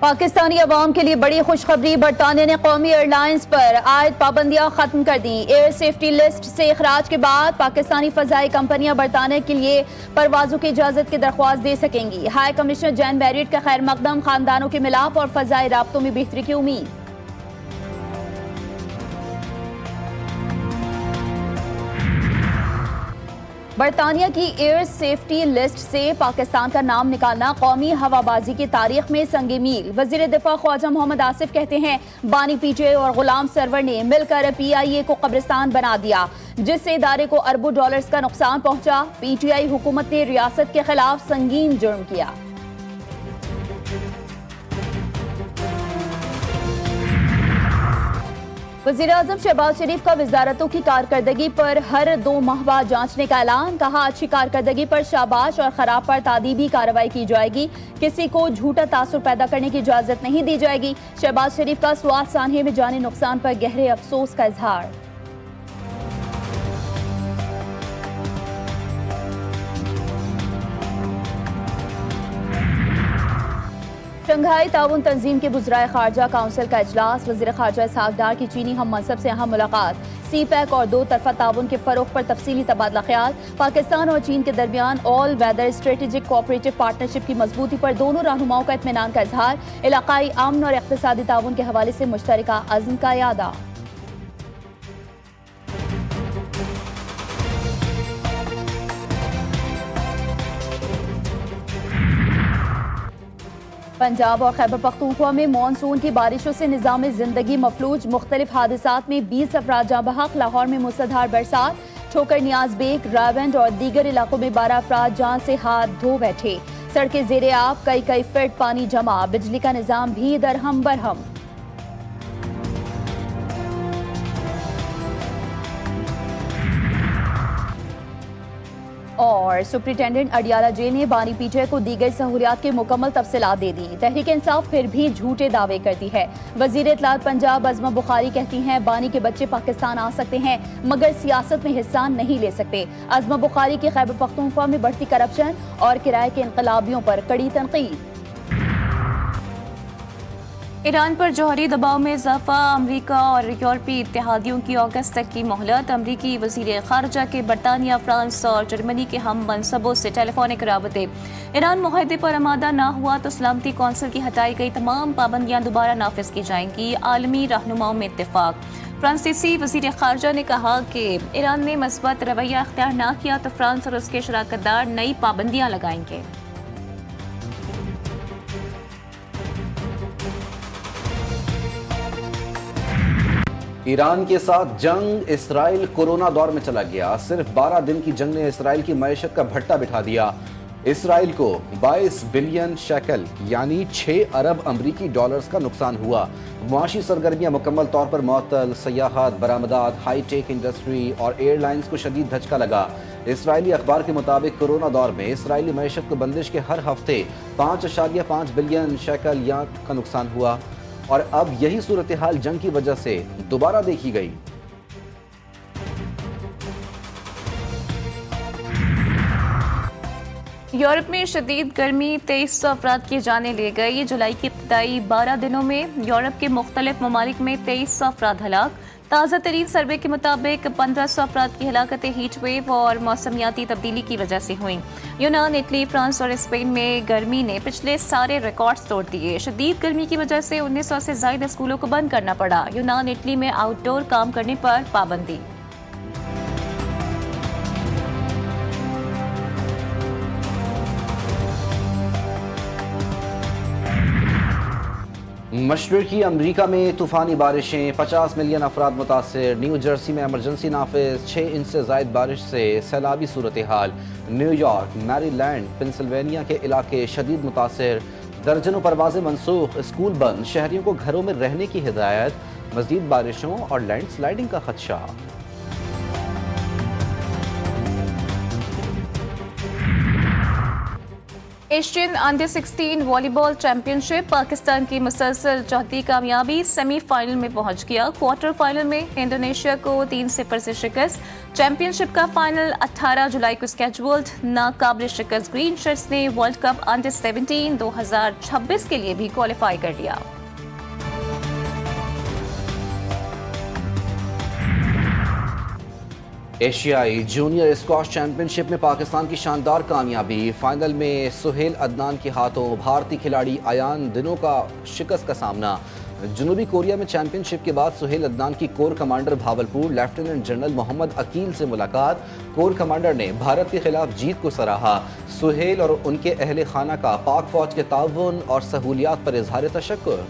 पाकिस्तानी अवाम के लिए बड़ी खुशखबरी। बरतानिया ने कौमी एयरलाइंस पर आयद पाबंदियां खत्म कर दी। एयर सेफ्टी लिस्ट से इखराज के बाद पाकिस्तानी फजाई कंपनियां बरतानिया के लिए परवाजों की इजाजत की दरख्वास्त दे सकेंगी। हाई कमिश्नर जैन मैरिट का खैर मकदम, खानदानों के मिलाप और फजाई राब्तों में बेहतरी की उम्मीद। बरतानिया की एयर सेफ्टी लिस्ट से पाकिस्तान का नाम निकालना कौमी हवाबाजी की तारीख में संगे मील। वजीर दिफा ख्वाजा मोहम्मद आसिफ कहते हैं, बानी पीटीआई और गुलाम सरवर ने मिलकर पीआईए को कब्रिस्तान बना दिया, जिससे इदारे को अरबों डॉलर्स का नुकसान पहुंचा। पीटीआई हुकूमत ने रियासत के खिलाफ संगीन जुर्म किया। वज़ीर-ए-आज़म शहबाज शरीफ का वजारतों की कारकर्दगी पर हर 2 माह बाद जांचने का ऐलान। कहा, अच्छी कारकर्दगी पर शाबाश और खराब पर तादीबी कार्रवाई की जाएगी। किसी को झूठा तासुर पैदा करने की इजाजत नहीं दी जाएगी। शहबाज शरीफ का स्वात सानहे में जानी नुकसान पर गहरे अफसोस का इजहार। शंघाई ताउन तंजीम के वज़राए खारजा काउंसिल का इजलास। वज़ीर खारजा इसहाक डार की चीनी हम मनसब से अहम मुलाकात। सी पैक और 2 तरफा ताउन के फरोग पर तफसीली तबादला ख्याल। पाकिस्तान और चीन के दरमियान all weather strategic cooperative partnership की मजबूती पर दोनों रहनुमाओं का इत्मीनान का इजहार। इलाकाई अमन और इक़्तिसादी ताउन के हवाले से मुश्तरका अज़्म का यादा। पंजाब और खैबर पख्तूनख्वा में मानसून की बारिशों से निज़ाम जिंदगी मफलूज। मुख्तलिफ हादसात में 20 अफराद जाँ बहक। लाहौर में मूसलाधार बरसात। ठोकर नियाज बेग, रावंड और दीगर इलाकों में 12 अफराद जान से हाथ धो बैठे। सड़कें ज़ेरे आब, कई फीट पानी जमा। बिजली का निज़ाम भी दरहम बरहम। और सुप्रिंटेंडेंट अडियाला जेल ने बानी पीटीआई को दी गई सहूलियात की मुकम्मल तफसीलात दे दी। तहरीक इंसाफ फिर भी झूठे दावे करती है। वजीर इत्तलात पंजाब अज़मा बुखारी कहती हैं, बानी के बच्चे पाकिस्तान आ सकते हैं मगर सियासत में हिस्सा नहीं ले सकते। अज़मा बुखारी की खैबर पख्तूनख्वा में बढ़ती करप्शन और किराए के इनकलाबियों पर कड़ी तनकीद। ईरान पर जौहरी दबाव में इजाफा। अमरीका और यूरोपीय इत्तेहादियों की अगस्त तक की मोहलत। अमरीकी वज़ीर ख़ारजा के बरतानिया, फ्रांस और जर्मनी के हम मनसबों से टेलीफोनिक राबते। ईरान मुआहदे पर आमादा ना हुआ तो सलामती कौंसिल की हटाई गई तमाम पाबंदियाँ दोबारा नाफिज की जाएंगी। आलमी रहनुमाओं में इत्तेफाक। फ्रांसीसी वज़ीर ख़ारजा ने कहा कि ईरान ने मस्बत रवैया अख्तियार ना किया तो फ्रांस और उसके शराकतदार नई पाबंदियाँ लगाएंगे। ईरान के साथ जंग, इसराइल कोरोना दौर में चला गया। सिर्फ 12 दिन की जंग ने इसराइल की मईशत का भट्टा बिठा दिया। इसराइल को 22 बिलियन शेकल यानी 6 अरब अमरीकी डॉलर्स का नुकसान हुआ। मुआशी सरगर्मियां मुकम्मल तौर पर मुअत्तल। सयाहत, बरामदात, हाई टेक इंडस्ट्री और एयरलाइंस को शदीद धचका लगा। इसराइली अखबार के मुताबिक कोरोना दौर में इसराइली मईशत को बंदिश के हर हफ्ते 5.5 बिलियन शेकल का नुकसान हुआ और अब यही सूरत हाल जंग की वजह से दोबारा देखी गई। यूरोप में शदीद गर्मी 2300 अफराद की जानें ले गई। जुलाई की इब्तदाई 12 दिनों में यूरोप के मुख्तलिफ ममालिक में 2300 अफराद हलाक। ताज़ा तरीन सर्वे के मुताबिक 1500 अफराद की हलाकतें हीट वेव और मौसमियाती तब्दीली की वजह से हुई। यूनान, इटली, फ्रांस और स्पेन में गर्मी ने पिछले सारे रिकॉर्ड्स तोड़ दिए। शदीद गर्मी की वजह से 1900 से ज़ायद स्कूलों को बंद करना पड़ा। यूनान, इटली में आउटडोर काम करने पर पाबंदी। मशरकी अमरीका में तूफ़ानी बारिशें, 50 मिलियन अफराद मुतासर। न्यू जर्सी में एमरजेंसी नाफिज। 6 इंच से ज़ायद बारिश से सैलाबी सूरत हाल। न्यूयॉर्क, मैरीलैंड, पेंसिल्वेनिया के इलाके शदीद मुतासर। दर्जनों परवाजें मनसूख। स्कूल बंद। शहरियों को घरों में रहने की हिदायत। मज़ीद बारिशों और लैंडस्लाइडिंग का खदशा। Asian under 16 volleyball championship Pakistan की मुसलसल चौथी कामयाबी, सेमीफाइनल में पहुंच गया। क्वार्टर फाइनल में इंडोनेशिया को 3-0 से शिकस्त। चैंपियनशिप का फाइनल 18 जुलाई को स्केड्यूल्ड। नाकाबिल शिकस्त ग्रीन शर्ट्स ने वर्ल्ड कप अंडर 17 2026 के लिए भी क्वालिफाई कर लिया। एशियाई जूनियर स्क्वाश चैंपियनशिप में पाकिस्तान की शानदार कामयाबी। फाइनल में सुहेल अदनान के हाथों भारतीय खिलाड़ी आयान दिनों का शिकस्त का सामना। जनूबी कोरिया में चैंपियनशिप के बाद सुहेल अदनान की core commander Bahawalpur lieutenant general Mohammad Aqeel से मुलाकात। कोर कमांडर ने भारत के खिलाफ जीत को सराहा। सुहेल और उनके अहले खाना का पाक फौज के ताउन और सहूलियात पर इजहार तशक्कुर।